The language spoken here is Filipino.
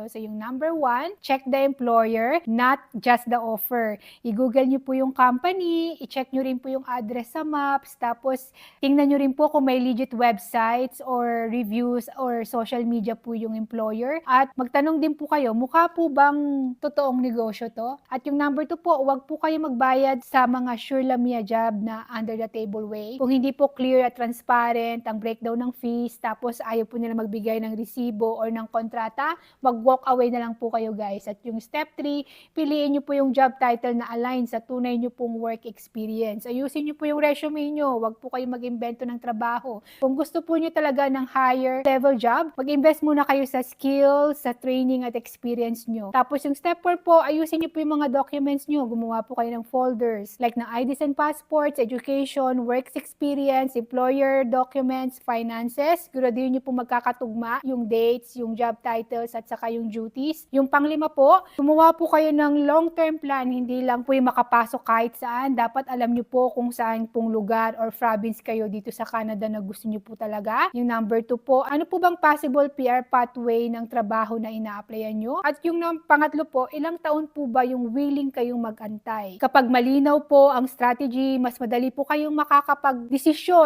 So yung number one, check the employer, not just the offer. I-google nyo po yung company, i-check nyo rin po yung address sa maps, tapos tingnan nyo rin po kung may legit websites or reviews or social media po yung employer. At magtanong din po kayo, mukha po bang totoong negosyo to? At yung number two po, huwag po kayo magbayad sa mga sure lamia job na under the table way. Kung hindi po clear at transparent ang breakdown ng fees, tapos ayaw po nila magbigay ng resibo or ng kontrata, mag-walk away na lang po kayo guys. At yung step 3, piliin nyo po yung job title na align sa tunay nyo pong work experience. Ayusin nyo po yung resume nyo, wag po kayo mag-imbento ng trabaho. Kung gusto po nyo talaga ng higher level job, mag-invest muna kayo sa skills, sa training at experience nyo. Tapos yung step 4 po, ayusin nyo po yung mga documents nyo. Gumawa po kayo ng folders like ng IDs and passports, education, work experience, employer documents, finances. Siguraduhin nyo po magkakatugma yung dates, yung job titles at saka yung duties. Yung panglima po, gumawa po kayo ng long-term plan, hindi lang po yung makapasok kahit saan. Dapat alam nyo po kung saan pong lugar or province kayo dito sa Canada na gusto nyo po talaga. Yung number 2 po, ano po bang possible PR pathway ng trabaho na ina-applyan nyo? At yung pangatlo po, ilang taon po ba yung willing kayong mag-antay? Kapag malinaw po ang strategy, mas madali po kayong makakapag-desisyon